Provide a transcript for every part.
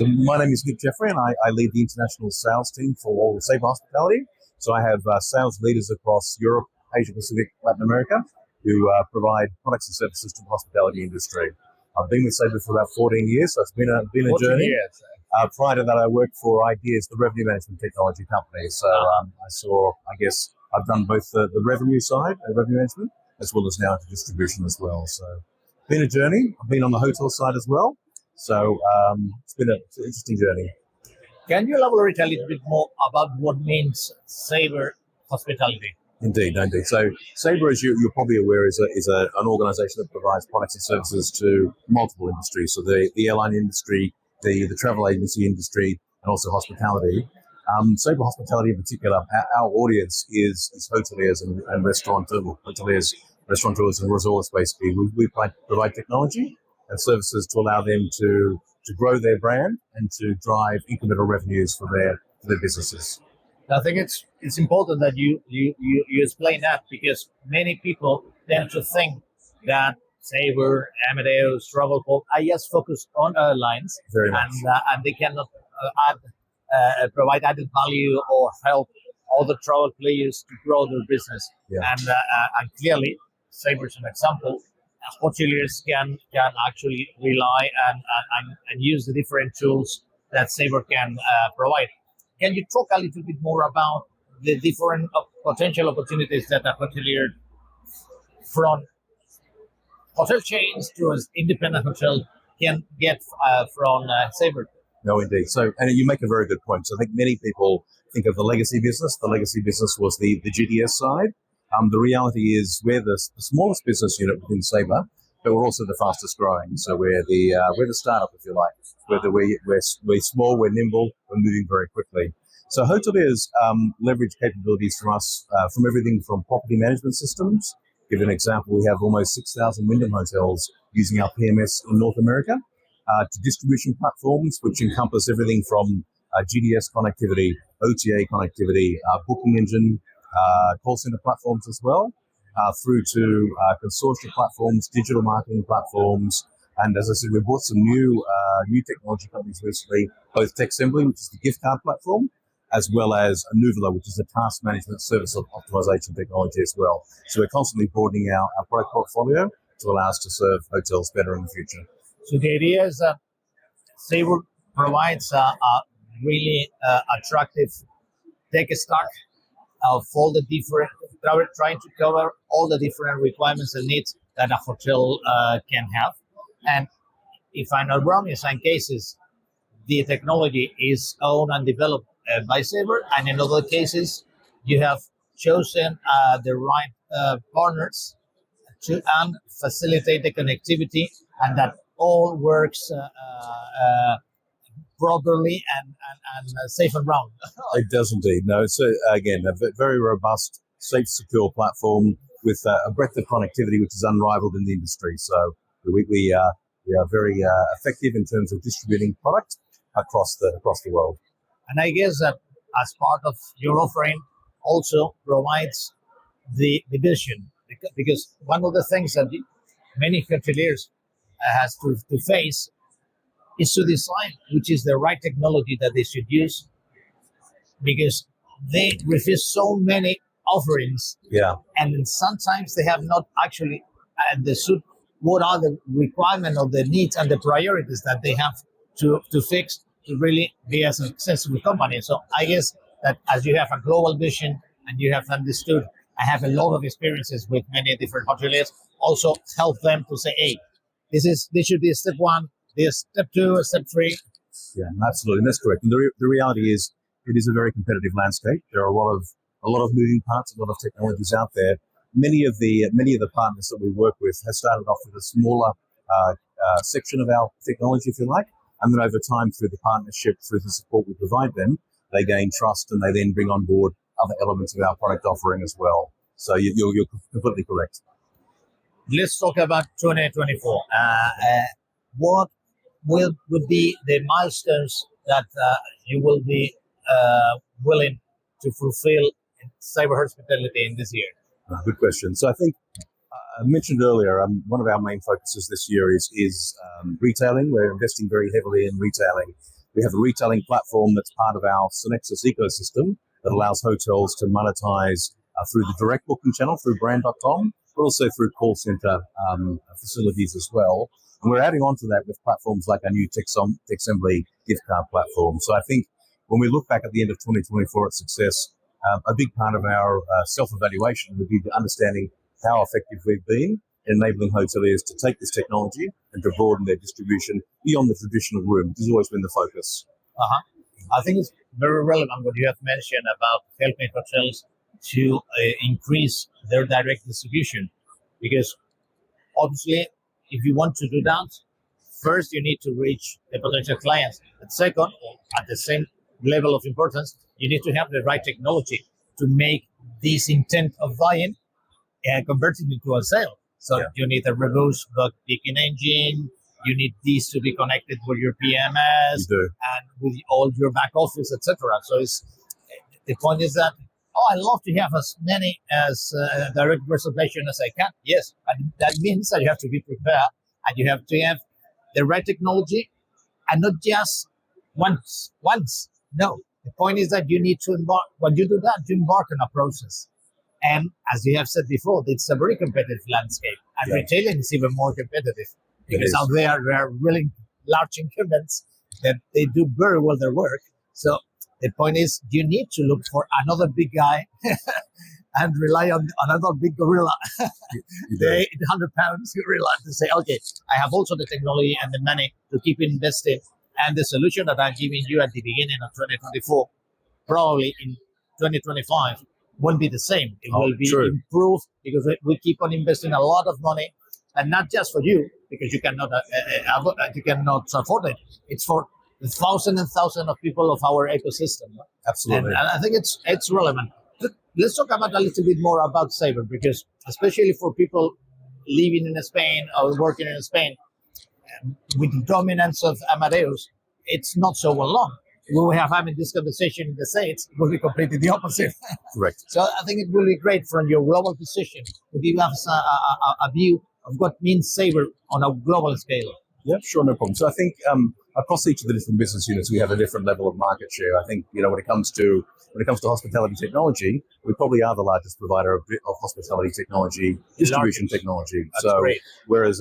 My name is Jeffery, and I lead the international sales team for Sabre Hospitality. So I have sales leaders across Europe, Asia Pacific, Latin America, who provide products and services to the hospitality industry. I've been with Sabre for about 14 years, so it's been a journey. Years. Prior to that, I worked for Ideas, the revenue management technology company. So I've done both the revenue side, revenue management, as well as now into distribution as well. So been a journey. I've been on the hotel side as well. So it's been an interesting journey. Can you elaborate a little bit more about what means Sabre Hospitality? Indeed. So Sabre, as you're probably aware, is an organisation that provides products and services to multiple industries. So the airline industry, the travel agency industry, and also hospitality. Sabre Hospitality in particular, our audience is hoteliers and restaurateurs and resorts. Basically, we provide technology and services to allow them to grow their brand and to drive incremental revenues for their businesses. I think it's important that you explain that, because many people tend to think that Sabre, Amadeus, Travelthink are just focused on airlines, Very much. And they cannot provide added value or help other travel players to grow their business. Yeah. And clearly, Sabre is an example. Hoteliers can actually rely and use the different tools that Sabre can provide. Can you talk a little bit more about the different potential opportunities that a hotelier, from hotel chains to an independent hotel, can get from Sabre? No, indeed. So, and you make a very good point. So I think many people think of the legacy business. The legacy business was the GDS side. The reality is we're the smallest business unit within Sabre, but we're also the fastest growing. So we're the startup, if you like. We're small, we're nimble, we're moving very quickly. So hoteliers leverage capabilities from us, from everything from property management systems. Give an example, we have almost 6,000 Wyndham hotels using our PMS in North America, to distribution platforms, which encompass everything from GDS connectivity, OTA connectivity, booking engine, call center platforms as well, through to consortia platforms, digital marketing platforms. And as I said, we bought some new technology companies recently, both TechSembly, which is the gift card platform, as well as Nuvula, which is a task management service optimization technology as well. So we're constantly broadening our product portfolio to allow us to serve hotels better in the future. So the idea is that Sabre provides a really attractive tech stack of all the different, trying to cover all the different requirements and needs that a hotel can have. And if I'm not wrong, in some cases, the technology is owned and developed by Sabre, and in other cases, you have chosen the right partners to facilitate the connectivity, and that all works properly and safe and round. It does indeed. No, it's again a very robust, safe, secure platform with a breadth of connectivity which is unrivaled in the industry. So we are very effective in terms of distributing product across the world. And I guess that as part of your offering also provides the vision, because one of the things that many hoteliers has to face is to decide which is the right technology that they should use, because they receive so many offerings. Yeah. And sometimes they have not actually understood what are the requirements of the needs and the priorities that they have to fix to really be a successful company. So I guess that as you have a global vision and you have understood, I have a lot of experiences with many different hoteliers, also help them to say, hey, this should be step one, this step two, step three. Yeah, absolutely. That's correct. And the reality is it is a very competitive landscape. There are a lot of moving parts, a lot of technologies out there. Many of the partners that we work with have started off with a smaller section of our technology, if you like, and then over time, through the partnership, through the support we provide them, they gain trust and they then bring on board other elements of our product offering as well. So you're completely correct. Let's talk about 2024. What would be the milestones that you will be willing to fulfill in Sabre Hospitality in this year? Good question. So I think I mentioned earlier, one of our main focuses this year is retailing. We're investing very heavily in retailing. We have a retailing platform that's part of our Synexus ecosystem that allows hotels to monetize through the direct booking channel, through brand.com, but also through call center facilities as well. And we're adding on to that with platforms like our new Techsembly gift card platform. So I think when we look back at the end of 2024 at success, a big part of our self-evaluation would be understanding how effective we've been in enabling hoteliers to take this technology and to broaden their distribution beyond the traditional room, which has always been the focus. I think it's very relevant what you have mentioned about helping hotels to increase their direct distribution, because obviously, if you want to do that, first you need to reach the potential clients. But second, at the same level of importance, you need to have the right technology to make this intent of buying and convert it into a sale. So you need a reverse bookkeeping engine. You need this to be connected with your PMS and with all your back office, etc. So the point is that, I love to have as many as direct reservation as I can. Yes, and that means that you have to be prepared and you have to have the right technology, and not just once. No, the point is that you need to embark. When you do that, you embark on a process. And as you have said before, it's a very competitive landscape, and retailing is even more competitive because out there are really large incumbents that they do very well their work. So the point is, you need to look for another big guy and rely on another big gorilla, the 100-pound gorilla, to say, okay, I have also the technology and the money to keep investing. And the solution that I'm giving you at the beginning of 2024, probably in 2025, won't be the same. It will be improved because we keep on investing a lot of money, and not just for you, because you cannot afford it. It's for the thousands and thousands of people of our ecosystem. Absolutely. And I think it's relevant. Let's talk about a little bit more about Sabre, because especially for people living in Spain or working in Spain, with the dominance of Amadeus, it's not so well known. When we have having this conversation in the States, it will be completely the opposite. Correct. So I think it will be great from your global position to give us a view of what means Sabre on a global scale. Yeah, sure, no problem. So I think across each of the different business units, we have a different level of market share. I think, when it comes to hospitality technology, we probably are the largest provider of hospitality technology, distribution technology. That's great. Whereas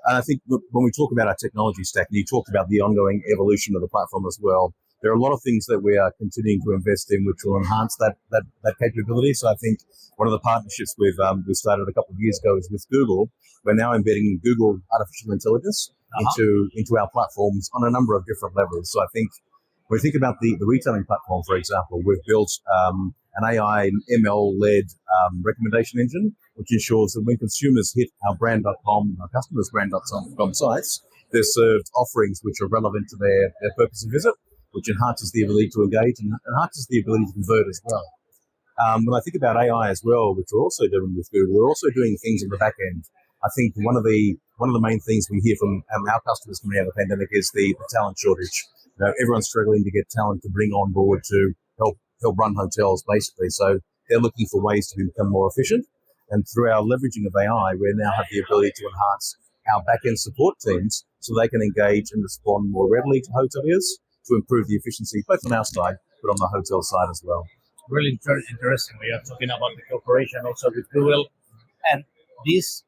and I think when we talk about our technology stack, and you talked about the ongoing evolution of the platform as well, there are a lot of things that we are continuing to invest in which will enhance that capability. So I think one of the partnerships we started a couple of years ago is with Google. We're now embedding Google artificial intelligence into our platforms on a number of different levels. So I think when we think about the retailing platform, for example, we've built an AI ML-led recommendation engine, which ensures that when consumers hit our brand.com, our customers' brand.com sites, they're served offerings which are relevant to their purpose of visit, which enhances the ability to engage and enhances the ability to convert as well. When I think about AI as well, which we're also doing with Google, we're also doing things in the back end. I think one of the main things we hear from our customers coming out of the pandemic is the talent shortage. Everyone's struggling to get talent to bring on board to help run hotels, basically. So they're looking for ways to become more efficient. And through our leveraging of AI, we now have the ability to enhance our back-end support teams so they can engage and respond more readily to hoteliers to improve the efficiency, both on our side, but on the hotel side as well. Really interesting. We are talking about the cooperation also with Google. And this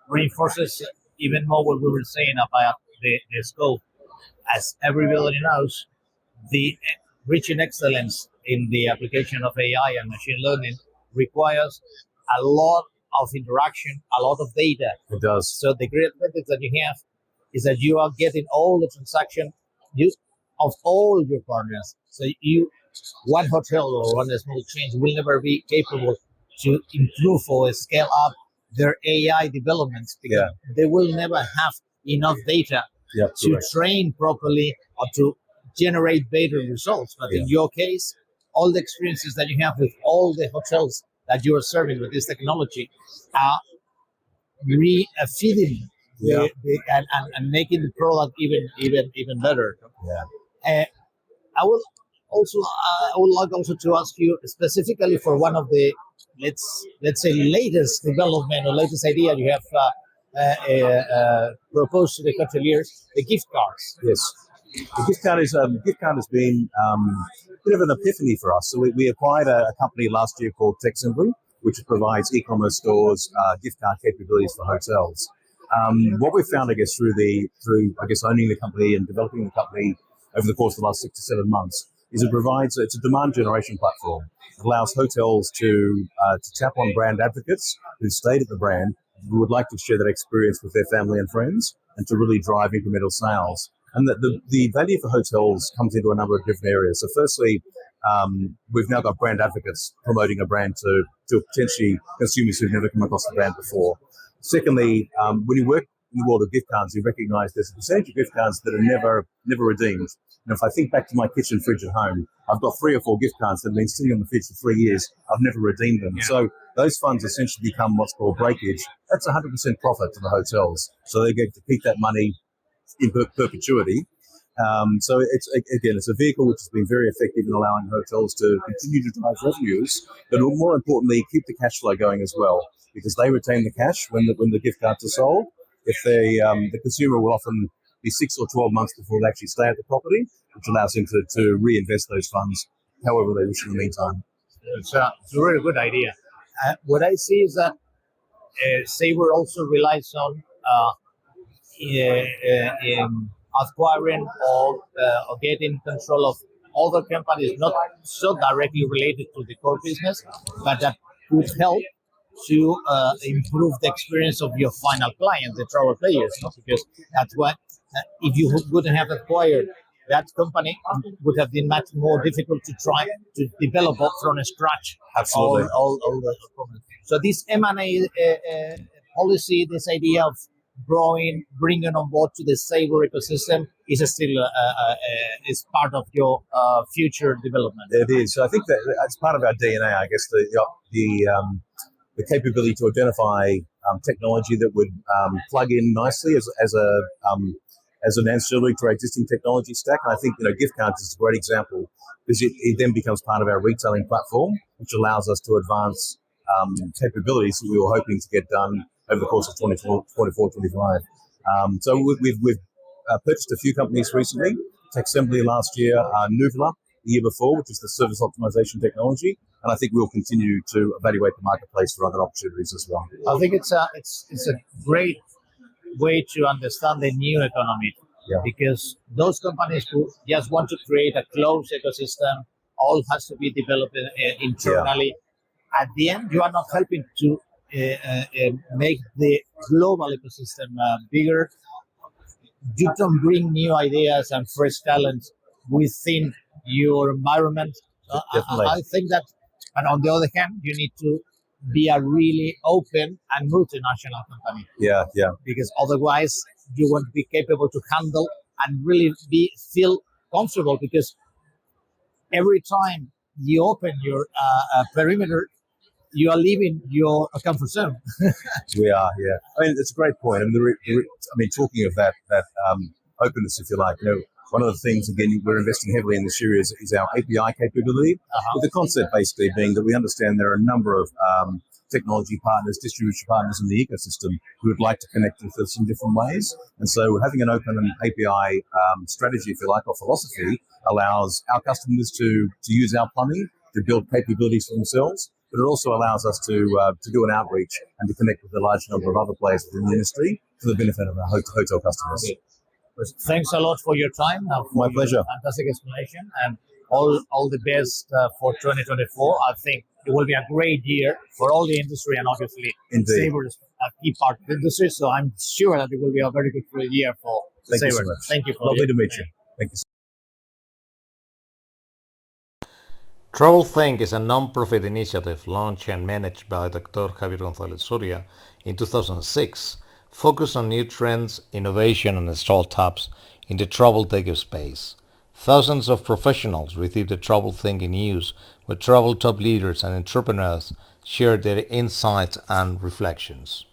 reinforces even more what we were saying about the scope. As everybody knows, the reaching excellence in the application of AI and machine learning requires a lot of interaction, a lot of data. It does. So the great advantage that you have is that you are getting all the transaction of all your partners. So one hotel or one small chain will never be capable to improve or scale up their AI developments because they will never have enough data to train properly or to generate better results. But in your case, all the experiences that you have with all the hotels that you are serving with this technology are feeding and making the product even better. I would like also to ask you specifically for one of the let's say latest development or latest idea you have proposed to the hoteliers, the gift cards. Yes. The gift card has been a bit of an epiphany for us. So we acquired a company last year called TechSimply, which provides e-commerce stores, gift card capabilities for hotels. What we found, I guess, through owning the company and developing the company over the course of the last 6 to 7 months, is it's a demand generation platform. It allows hotels to tap on brand advocates who stayed at the brand, who would like to share that experience with their family and friends, and to really drive incremental sales. And the value for hotels comes into a number of different areas. So firstly, we've now got brand advocates promoting a brand to potentially consumers who've never come across the brand before. Secondly, when you work in the world of gift cards, you recognize there's a percentage of gift cards that are never redeemed. And if I think back to my kitchen fridge at home, I've got 3 or 4 gift cards that have been sitting on the fridge for 3 years. I've never redeemed them. Yeah. So those funds essentially become what's called breakage. That's 100% profit to the hotels. So they get to keep that money in perpetuity. So it's a vehicle which has been very effective in allowing hotels to continue to drive revenues, but more importantly, keep the cash flow going as well, because they retain the cash when the gift cards are sold. If the consumer will often be 6 or 12 months before they actually stay at the property, which allows them to reinvest those funds however they wish in the meantime. It's a really good idea. What I see is that Sabre also relies on in acquiring or getting control of other companies, not so directly related to the core business, but that could help to improve the experience of your final client, the travel players. No? Because that's what, if you wouldn't have acquired that company, it would have been much more difficult to try to develop from scratch. Absolutely. All the problems. So this M&A policy, this idea of growing, bringing on board to the Sabre ecosystem is still is part of your future development. It is. So I think that it's part of our DNA. I guess the capability to identify technology that would plug in nicely as an ancillary to our existing technology stack. And I think gift cards is a great example, because it then becomes part of our retailing platform, which allows us to advance capabilities that we were hoping to get done over the course of 24, 25. So we've purchased a few companies recently, TechSimply last year, Nuvela the year before, which is the service optimization technology. And I think we'll continue to evaluate the marketplace for other opportunities as well. I think it's a great way to understand the new economy, because those companies who just want to create a closed ecosystem, all has to be developed internally. Yeah. At the end, you are not helping to make the global ecosystem bigger. You can bring new ideas and fresh talent within your environment. I think that, and on the other hand, you need to be a really open and multinational company. Yeah. Because otherwise, you won't be capable to handle and really feel comfortable, because every time you open your perimeter, you are leaving your comfort zone. We are, yeah. I mean, it's a great point. Talking of that openness, if you like, one of the things, again, we're investing heavily in this area is our API capability. With the concept basically being that we understand there are a number of technology partners, distribution partners in the ecosystem who would like to connect with us in different ways. And so having an open API strategy, if you like, or philosophy, allows our customers to use our plumbing to build capabilities for themselves. But it also allows us to do an outreach and to connect with a large number of other players within the industry for the benefit of our hotel customers. Okay. Thanks a lot for your time. My pleasure. Fantastic explanation, and all the best for 2024. I think it will be a great year for all the industry, and obviously Sabre is a key part of the industry. So I'm sure that it will be a very good year for Sabre. Thank you so much. Thank you. Lovely to meet you. Thank you. Travelthink is a non-profit initiative launched and managed by Dr. Javier Gonzalez-Soria in 2006, focused on new trends, innovation, and startups in the travel tech space. Thousands of professionals receive the Travelthink news, where travel top leaders and entrepreneurs share their insights and reflections.